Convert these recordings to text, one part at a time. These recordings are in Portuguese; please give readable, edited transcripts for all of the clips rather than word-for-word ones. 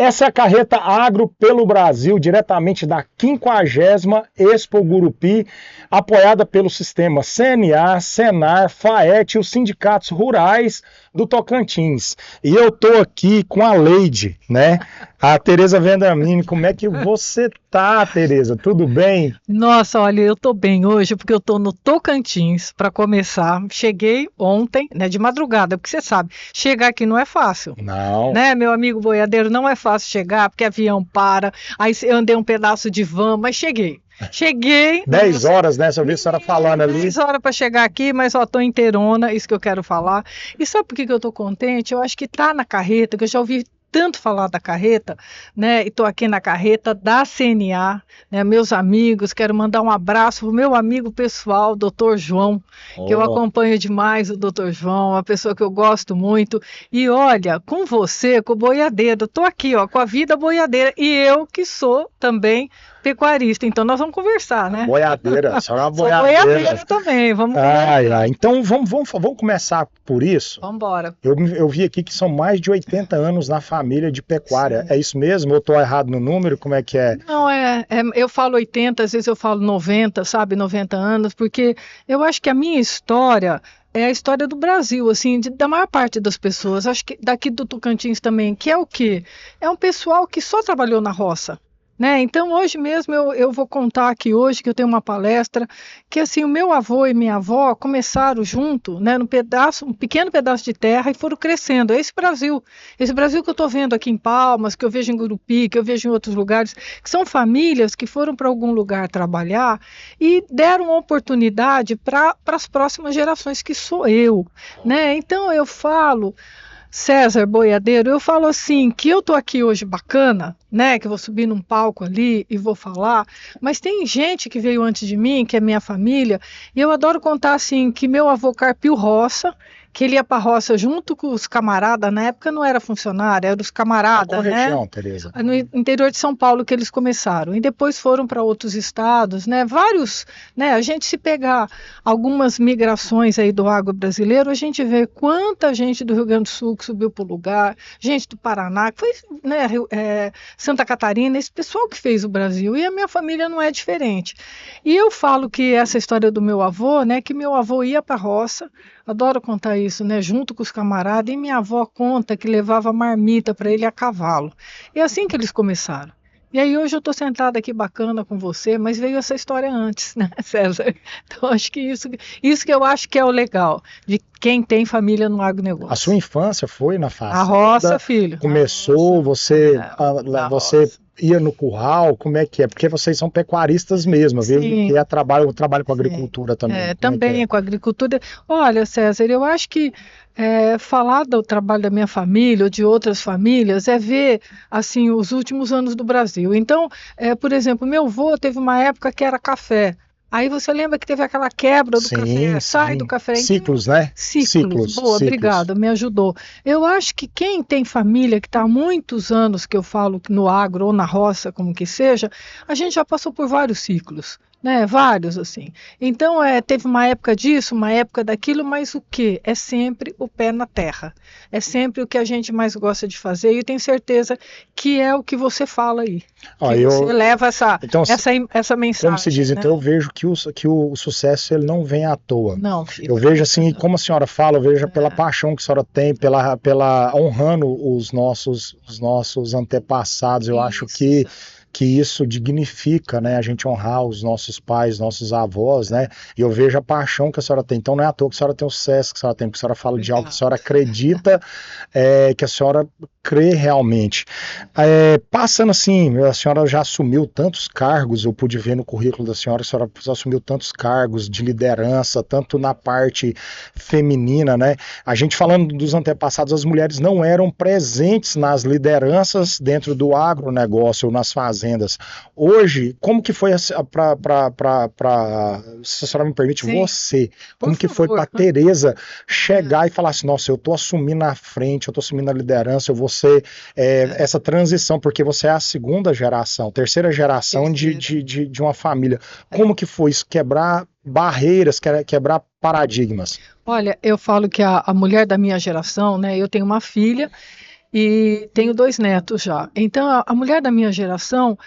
Essa é a Carreta Agro pelo Brasil, diretamente da 50ª Expo Gurupi, apoiada pelo sistema CNA, Senar, FAET e os sindicatos rurais do Tocantins. E eu tô aqui com a Leide, né? A Tereza Vendramini. Como é que você tá, Tereza? Tudo bem? Nossa, olha, eu tô bem hoje porque eu tô no Tocantins para começar. Cheguei ontem, né, de madrugada, porque você sabe, chegar aqui não é fácil. Não. Né, meu amigo boiadeiro, não é fácil chegar, porque avião para, aí eu andei um pedaço de van, mas cheguei. Cheguei. 10 horas, né? Eu vi a senhora falando ali. 10 horas para chegar aqui, mas ó, tô inteirona, isso que eu quero falar. E sabe por que eu tô contente? Eu acho que tá na carreta, que eu já ouvi tanto falar da carreta, né? E tô aqui na carreta da CNA, né? Meus amigos, quero mandar um abraço pro meu amigo pessoal, Dr. João, que eu acompanho demais o Dr. João, uma pessoa que eu gosto muito. E olha, com você, com o boiadeiro, tô aqui, ó, com a vida boiadeira, e eu que sou também pecuarista, então nós vamos conversar, né? Boiadeira, a senhora é uma Sou boiadeira. boiadeira também, vamos conversar. Então vamos começar por isso. Vamos embora. Eu vi aqui que são mais de 80 anos na família de pecuária. Sim. É isso mesmo? Eu estou errado no número? Como é que é? Não, eu falo 80, às vezes eu falo 90, sabe? 90 anos, porque eu acho que a minha história é a história do Brasil, assim, da maior parte das pessoas. Acho que daqui do Tocantins também, que é o quê? É um pessoal que só trabalhou na roça. Né? Então hoje mesmo eu vou contar aqui hoje que eu tenho uma palestra que assim o meu avô e minha avó começaram junto, né, um pequeno pedaço de terra e foram crescendo. É esse Brasil que eu estou vendo aqui em Palmas, que eu vejo em Gurupi, que eu vejo em outros lugares, que são famílias que foram para algum lugar trabalhar e deram oportunidade para as próximas gerações, que sou eu, né? Então eu falo, César Boiadeiro, eu falo assim, que eu tô aqui hoje bacana, né, que eu vou subir num palco ali e vou falar, mas tem gente que veio antes de mim, que é minha família, e eu adoro contar assim, que meu avô carpiu roça, que ele ia para a roça junto com os camaradas, na época não era funcionário, eram os camaradas, qual né? região, Tereza? No interior de São Paulo que eles começaram, e depois foram para outros estados, né? Vários, né? A gente se pegar algumas migrações aí do agro brasileiro, a gente vê quanta gente do Rio Grande do Sul que subiu para o lugar, gente do Paraná, que foi, né, Santa Catarina, esse pessoal que fez o Brasil, e a minha família não é diferente. E eu falo que essa história do meu avô, né, que meu avô ia para a roça, adoro contar isso, né, junto com os camaradas, e minha avó conta que levava marmita para ele a cavalo. E é assim que eles começaram. E aí hoje eu estou sentada aqui bacana com você, mas veio essa história antes, né, César? Então acho que isso que eu acho que é o legal, de quem tem família no agronegócio. A sua infância foi na fazenda? A roça, filho. Começou, você ia no curral, como é que é? Porque vocês são pecuaristas mesmo, viu? Que é trabalho com agricultura também. Também com agricultura. Olha, César, eu acho que falar do trabalho da minha família ou de outras famílias é ver assim os últimos anos do Brasil. Então, por exemplo, meu avô teve uma época que era café. Aí você lembra que teve aquela quebra do café, sai do café. Ciclos, né? Ciclos. Boa, obrigada, me ajudou. Eu acho que quem tem família que está há muitos anos, que eu falo no agro ou na roça, como que seja, a gente já passou por vários ciclos. Né, vários assim. Então teve uma época disso, uma época daquilo, mas o que? É sempre o pé na terra. É sempre o que a gente mais gosta de fazer, e eu tenho certeza que é o que você fala aí. Você leva essa mensagem. Como se diz, né? Então eu vejo que o sucesso ele não vem à toa. Não, filho. Eu vejo assim, como a senhora fala, eu vejo pela paixão que a senhora tem, pela honrando os nossos antepassados. Eu acho que isso dignifica, né, a gente honrar os nossos pais, nossos avós, né, e eu vejo a paixão que a senhora tem. Então não é à toa que a senhora tem o sucesso que a senhora tem, porque a senhora fala de algo que a senhora acredita, que a senhora crê realmente. Passando assim, a senhora já assumiu tantos cargos, eu pude ver no currículo da senhora, a senhora assumiu tantos cargos de liderança, tanto na parte feminina, né, a gente falando dos antepassados, as mulheres não eram presentes nas lideranças dentro do agronegócio, ou nas fazendas. Hoje, como que foi se a senhora me permite, você, como que foi para Tereza chegar e falar assim, nossa, eu estou assumindo a frente, eu estou assumindo a liderança, eu vou ser essa transição, porque você é a terceira geração de uma família. Como que foi isso? Quebrar barreiras, quebrar paradigmas? Olha, eu falo que a mulher da minha geração, né, eu tenho uma filha, e tenho 2 netos já. Então, a mulher da minha geração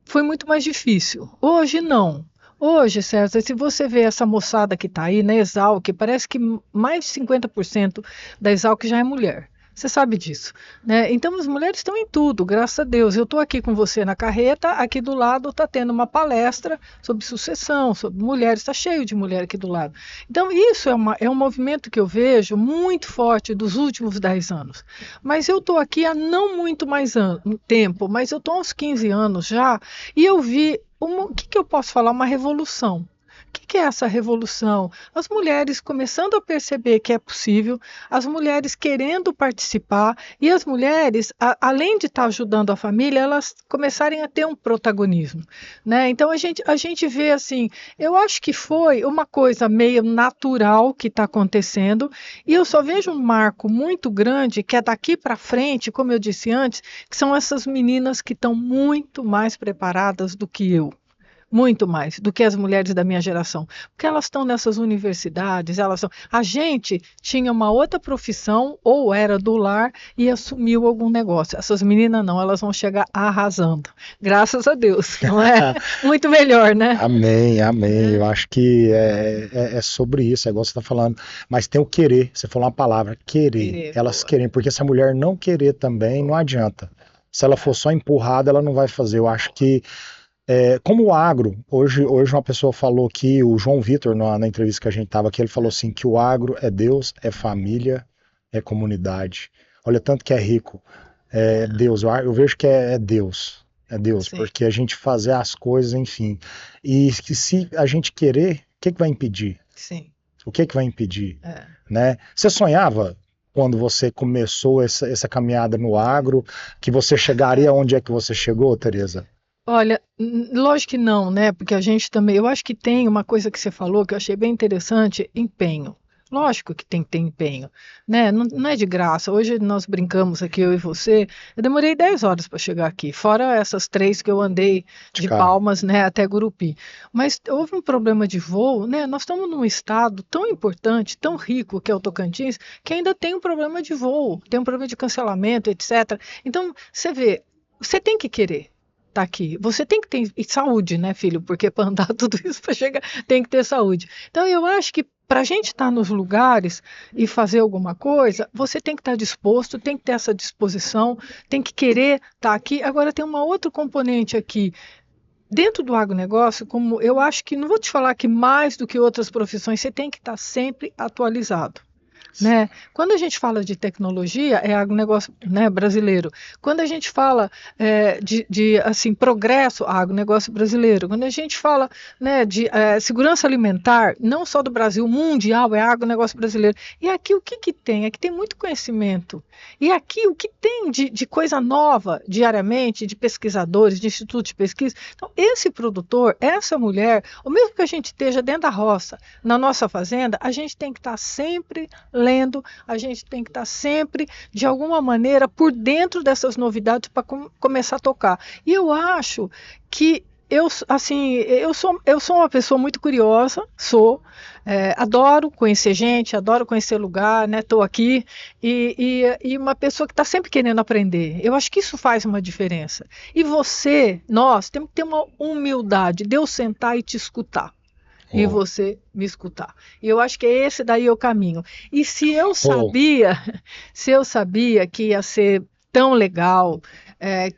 foi muito mais difícil. Hoje, não. Hoje, César, se você vê essa moçada que está aí na Exalc, parece que mais de 50% da Exalc já é mulher. Você sabe disso, né? Então as mulheres estão em tudo, graças a Deus. Eu estou aqui com você na carreta, aqui do lado está tendo uma palestra sobre sucessão, sobre mulheres, está cheio de mulher aqui do lado. Então isso é um movimento que eu vejo muito forte dos últimos 10 anos. Mas eu estou aqui há não muito mais tempo, mas eu estou há uns 15 anos já, e eu vi, o que eu posso falar? Uma revolução. O que é essa revolução? As mulheres começando a perceber que é possível, as mulheres querendo participar e as mulheres, além de estar ajudando a família, elas começarem a ter um protagonismo, né? Então a gente vê assim, eu acho que foi uma coisa meio natural que está acontecendo e eu só vejo um marco muito grande que é daqui para frente, como eu disse antes, que são essas meninas que estão muito mais preparadas do que eu. Muito mais do que as mulheres da minha geração, porque elas estão nessas universidades, a gente tinha uma outra profissão, ou era do lar, e assumiu algum negócio. Essas meninas não, elas vão chegar arrasando. Graças a Deus, não é? Muito melhor, né? Amém, amém. Eu acho que é sobre isso, é igual você está falando. Mas tem o querer, você falou uma palavra, querer. Elas querem, porque se a mulher não querer também, não adianta. Se ela for só empurrada, ela não vai fazer. Eu acho que como o agro, hoje uma pessoa falou aqui, o João Vitor, na entrevista que a gente estava aqui, ele falou assim, que o agro é Deus, é família, é comunidade. Olha, tanto que é rico, é Deus, eu vejo que é Deus, Sim. porque a gente fazer as coisas, enfim. E que se a gente querer, o que vai impedir? Sim. O que vai impedir? Né? Você sonhava, quando você começou essa caminhada no agro, que você chegaria onde é que você chegou, Tereza? Olha, lógico que não, né? Porque a gente também, eu acho que tem uma coisa que você falou que eu achei bem interessante, empenho. Lógico que tem que ter empenho, né? Não é de graça. Hoje nós brincamos aqui, eu e você. Eu demorei 10 horas para chegar aqui, fora essas 3 que eu andei de Palmas, né, até Gurupi. Mas houve um problema de voo, né? Nós estamos num estado tão importante, tão rico que é o Tocantins, que ainda tem um problema de voo, tem um problema de cancelamento, etc. Então, você vê, você tem que querer. Tá aqui. Você tem que ter saúde, né, filho? Porque para andar tudo isso para chegar, tem que ter saúde. Então, eu acho que para a gente estar nos lugares e fazer alguma coisa, você tem que estar disposto, tem que ter essa disposição, tem que querer estar aqui. Agora, tem uma outra componente aqui. Dentro do agronegócio, como eu acho que, não vou te falar que mais do que outras profissões, você tem que estar sempre atualizado. Né? Quando a gente fala de tecnologia, é agronegócio, né, brasileiro. Quando a gente fala de assim, progresso, agronegócio brasileiro. Quando a gente fala, né, de segurança alimentar, não só do Brasil, mundial, é agronegócio brasileiro. E aqui o que tem? Aqui tem muito conhecimento. E aqui o que tem de coisa nova diariamente, de pesquisadores, de institutos de pesquisa. Então, esse produtor, essa mulher, o mesmo que a gente esteja dentro da roça, na nossa fazenda, a gente tem que estar sempre lendo, a gente tem que estar sempre, de alguma maneira, por dentro dessas novidades para começar a tocar. E eu acho que eu sou uma pessoa muito curiosa, adoro conhecer gente, adoro conhecer lugar, né? Estou aqui e uma pessoa que está sempre querendo aprender. Eu acho que isso faz uma diferença. E nós temos que ter uma humildade de eu sentar e te escutar. E você me escutar. E eu acho que é esse daí o caminho. E se eu sabia que ia ser tão legal,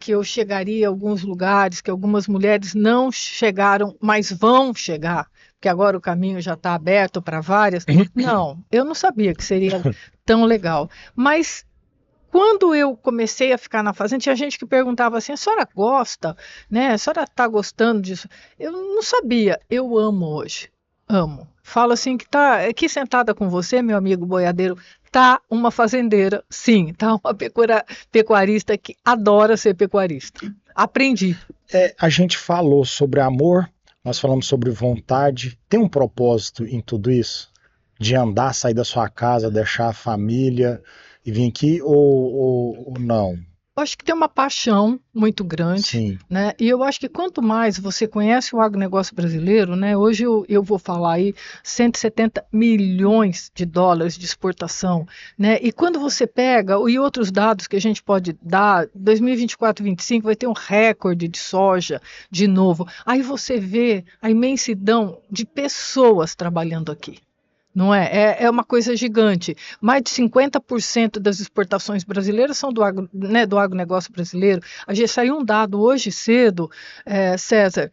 que eu chegaria a alguns lugares, que algumas mulheres não chegaram, mas vão chegar, porque agora o caminho já está aberto para várias. Não, eu não sabia que seria tão legal. Mas quando eu comecei a ficar na fazenda, tinha gente que perguntava assim, a senhora gosta, né? A senhora está gostando disso? Eu não sabia, eu amo hoje, amo. Falo assim que tá aqui sentada com você, meu amigo boiadeiro, tá uma fazendeira, sim, tá uma pecuarista que adora ser pecuarista. Aprendi. A gente falou sobre amor, nós falamos sobre vontade, tem um propósito em tudo isso? De andar, sair da sua casa, deixar a família e vir aqui ou não? Eu acho que tem uma paixão muito grande, Sim. né? E eu acho que quanto mais você conhece o agronegócio brasileiro, né? Hoje eu vou falar aí 170 milhões de dólares de exportação, né? E quando você pega, e outros dados que a gente pode dar, 2024, 2025 vai ter um recorde de soja de novo. Aí você vê a imensidão de pessoas trabalhando aqui. Não é? É uma coisa gigante. Mais de 50% das exportações brasileiras são do agronegócio brasileiro. A gente saiu um dado hoje cedo, César,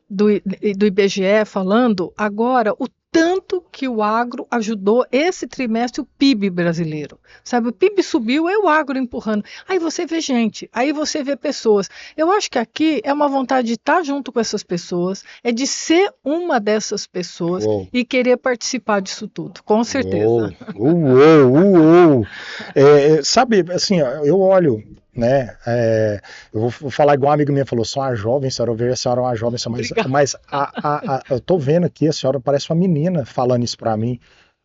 do IBGE falando agora o tanto que o agro ajudou esse trimestre o PIB brasileiro. Sabe, o PIB subiu, é o agro empurrando. Aí você vê gente, aí você vê pessoas. Eu acho que aqui é uma vontade de estar junto com essas pessoas, é de ser uma dessas pessoas Uou. e querer participar disso tudo, com certeza. Uou. Sabe, assim, ó, eu olho, né? Eu vou falar igual um amigo meu falou, sou uma jovem, senhora, eu vejo a senhora uma jovem, mas eu tô vendo aqui, a senhora parece uma menina falando isso pra mim.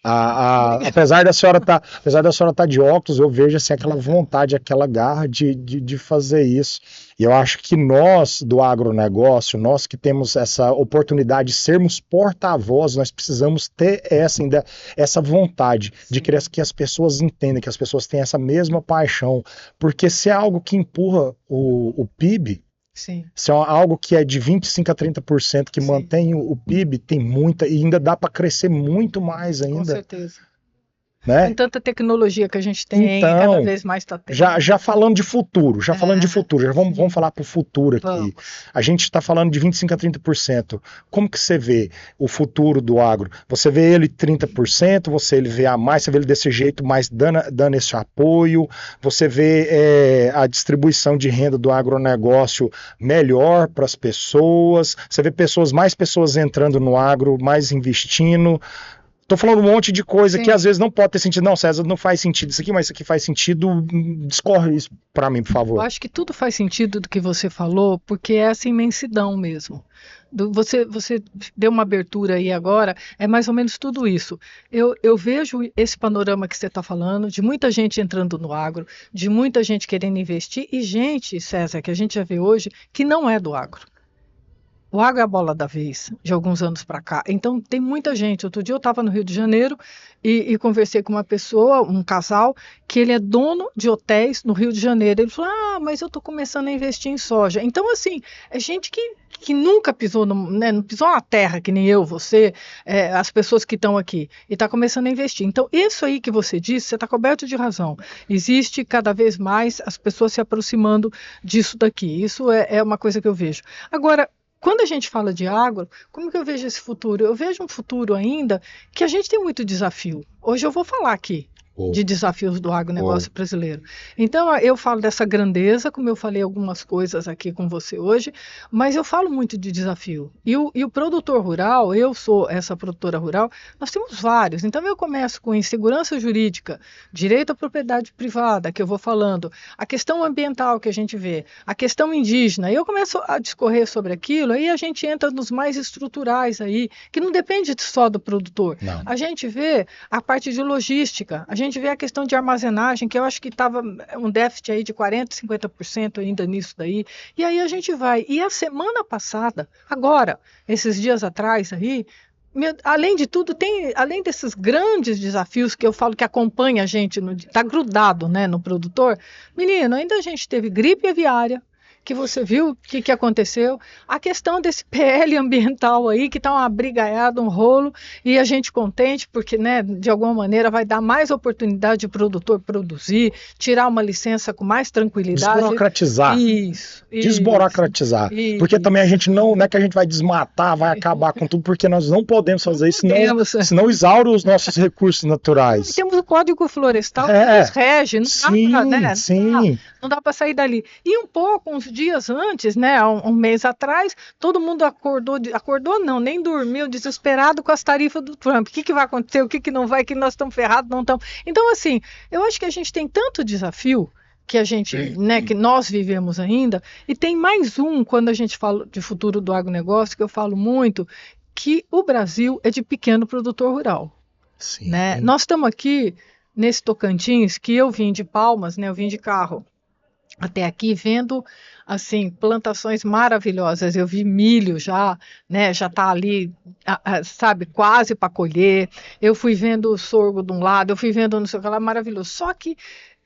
Apesar da senhora tá de óculos, eu vejo assim, aquela vontade, aquela garra de fazer isso. E eu acho que nós do agronegócio, nós que temos essa oportunidade de sermos porta-voz, nós precisamos ter essa vontade de querer que as pessoas entendam, que as pessoas tenham essa mesma paixão. Porque se é algo que empurra o PIB, Sim. se é algo que é de 25% a 30% que Sim. mantém o PIB, tem muita, e ainda dá para crescer muito mais ainda. Com certeza. Né? Com tanta tecnologia que a gente tem, então, cada vez mais está tendo. Já falando de futuro, vamos falar para o futuro aqui. Vamos. A gente está falando de 25% a 30%. Como que você vê o futuro do agro? Você vê ele 30%, ele vê a mais, você vê ele desse jeito, mais dando esse apoio, você vê a distribuição de renda do agronegócio melhor para as pessoas, você vê mais pessoas entrando no agro, mais investindo. Tô falando um monte de coisa Sim. que às vezes não pode ter sentido. Não, César, não faz sentido isso aqui, mas isso aqui faz sentido. Discorre isso para mim, por favor. Eu acho que tudo faz sentido do que você falou, porque é essa imensidão mesmo. Você deu uma abertura aí agora, é mais ou menos tudo isso. Eu vejo esse panorama que você está falando, de muita gente entrando no agro, de muita gente querendo investir, e gente, César, que a gente já vê hoje, que não é do agro. O agro é a bola da vez, de alguns anos para cá. Então, tem muita gente. Outro dia eu estava no Rio de Janeiro e conversei com uma pessoa, um casal, que ele é dono de hotéis no Rio de Janeiro. Ele falou, mas eu estou começando a investir em soja. Então, assim, é gente que nunca pisou, não pisou na terra, que nem eu, você, as pessoas que estão aqui, e está começando a investir. Então, isso aí que você disse, você está coberto de razão. Existe cada vez mais as pessoas se aproximando disso daqui. Isso é uma coisa que eu vejo. Agora, quando a gente fala de agro, como que eu vejo esse futuro? Eu vejo um futuro ainda que a gente tem muito desafio. Hoje eu vou falar aqui de desafios do agronegócio brasileiro. Então, eu falo dessa grandeza, como eu falei algumas coisas aqui com você hoje, mas eu falo muito de desafio. E o produtor rural, eu sou essa produtora rural, nós temos vários. Então, eu começo com insegurança jurídica, direito à propriedade privada, que eu vou falando, a questão ambiental que a gente vê, a questão indígena, eu começo a discorrer sobre aquilo, aí a gente entra nos mais estruturais aí, que não depende só do produtor. Não. A gente vê a parte de logística, a gente vê a questão de armazenagem, que eu acho que estava um déficit aí de 40%, 50% ainda nisso daí, e aí a gente vai. E a semana passada, agora, esses dias atrás aí, além de tudo, além desses grandes desafios que eu falo que acompanha a gente, está grudado, né, no produtor, menino, ainda a gente teve gripe aviária, que você viu o que aconteceu, a questão desse PL ambiental aí, que está uma brigaiada, um rolo, e a gente contente, porque, né, de alguma maneira vai dar mais oportunidade de produtor produzir, tirar uma licença com mais tranquilidade. Desburocratizar. Isso. Desburocratizar. Isso. Porque também a gente não é que a gente vai desmatar, vai acabar com tudo, porque nós não podemos fazer isso, senão exaure os nossos recursos naturais. Temos o Código Florestal que nos rege, não dá para sair dali. E um pouco, uns dias antes, né, um mês atrás, todo mundo acordou não, nem dormiu, desesperado com as tarifas do Trump. O que vai acontecer, o que não vai, que nós estamos ferrados, não estamos. Então, assim, eu acho que a gente tem tanto desafio que a gente, né, que nós vivemos ainda, e tem mais um, quando a gente fala de futuro do agronegócio, que eu falo muito, que o Brasil é de pequeno produtor rural. Sim. Né? Nós estamos aqui nesse Tocantins, que eu vim de Palmas, né, eu vim de carro. até aqui, vendo assim plantações maravilhosas. Eu vi milho já, né? Já está ali, sabe, quase para colher. Eu fui vendo o sorgo de um lado, eu fui vendo não sei o que lá, maravilhoso. Só que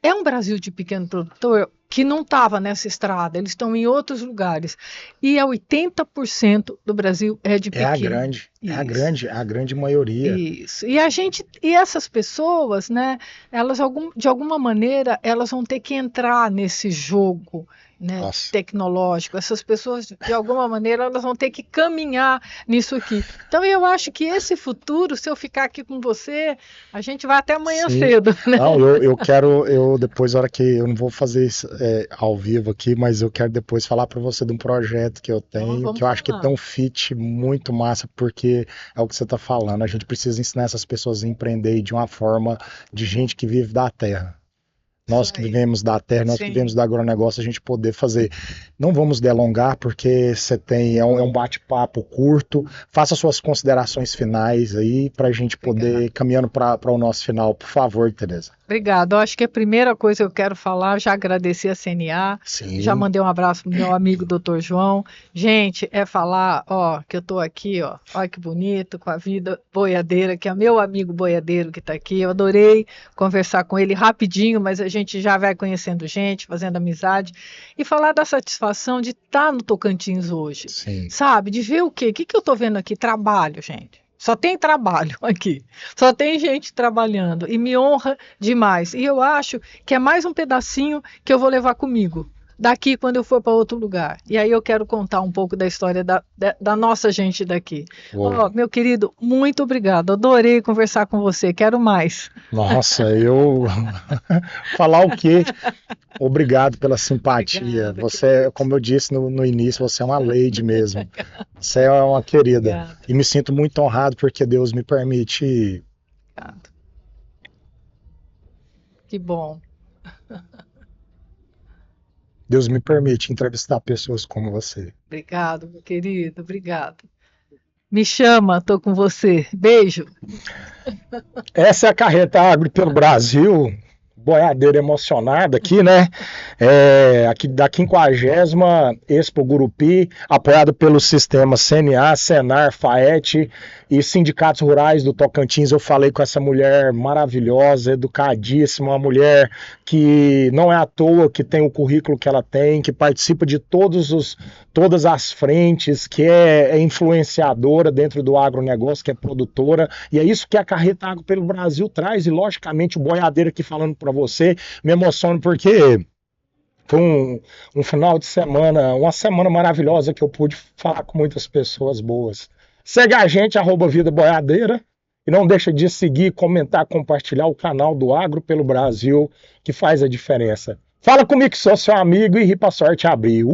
é um Brasil de pequeno produtor que não estava nessa estrada, eles estão em outros lugares. E 80% do Brasil é de pequeno. É a grande maioria. Isso. E essas pessoas, né, elas de alguma maneira, elas vão ter que entrar nesse jogo, né, tecnológico. Essas pessoas, de alguma maneira, elas vão ter que caminhar nisso aqui. Então, eu acho que esse futuro, se eu ficar aqui com você, a gente vai até amanhã cedo. Né? Não, eu depois, na hora que eu não vou fazer isso ao vivo aqui, mas eu quero depois falar para você de um projeto que eu tenho, que eu acho que tem um fit muito massa, porque é o que você está falando, a gente precisa ensinar essas pessoas a empreender de uma forma de gente que vive da terra. Nós que vivemos da terra, nós que vivemos do agronegócio, a gente poder fazer. Não vamos delongar, porque você tem, é um bate-papo curto. Faça suas considerações finais aí, para a gente poder ir caminhando para o nosso final. Por favor, Tereza. Obrigada. Eu acho que a primeira coisa que eu quero falar, já agradecer a CNA, já mandei um abraço pro meu amigo Dr. João. Gente, é falar, ó, que eu tô aqui, ó, olha que bonito, com a vida boiadeira, que é meu amigo boiadeiro que tá aqui. Eu adorei conversar com ele rapidinho, mas a gente já vai conhecendo gente, fazendo amizade, e falar da satisfação de estar no Tocantins hoje. Sim. Sabe? De ver o quê? O que eu tô vendo aqui? Trabalho, gente. Só tem trabalho aqui, só tem gente trabalhando e me honra demais. E eu acho que é mais um pedacinho que eu vou levar comigo daqui quando eu for para outro lugar. E aí eu quero contar um pouco da história da nossa gente daqui. Oh, meu querido, muito obrigado. Adorei conversar com você. Quero mais. Nossa, eu falar o quê? Obrigado pela simpatia. Obrigada, você, como eu disse no início, você é uma lady mesmo. Você é uma querida. Obrigada. E me sinto muito honrado porque Deus me permite. Obrigado. Que bom. Deus me permite entrevistar pessoas como você. Obrigado, meu querido. Obrigado. Me chama, tô com você. Beijo. Essa é a Carreta Agro pelo Brasil. Boiadeira emocionada aqui, né? Aqui da 50ª Expo Gurupi, apoiado pelo sistema CNA, Senar, FAET e sindicatos rurais do Tocantins. Eu falei com essa mulher maravilhosa, educadíssima, uma mulher que não é à toa que tem o currículo que ela tem, que participa de todas as frentes, que é influenciadora dentro do agronegócio, que é produtora, e é isso que a Carreta Agro pelo Brasil traz, e logicamente o Boiadeiro aqui falando para você, me emociona porque foi um final de semana, uma semana maravilhosa que eu pude falar com muitas pessoas boas. Segue a gente, @Vida Boiadeira, e não deixa de seguir, comentar, compartilhar o canal do Agro pelo Brasil, que faz a diferença. Fala comigo que sou seu amigo e ri pra sorte abrir.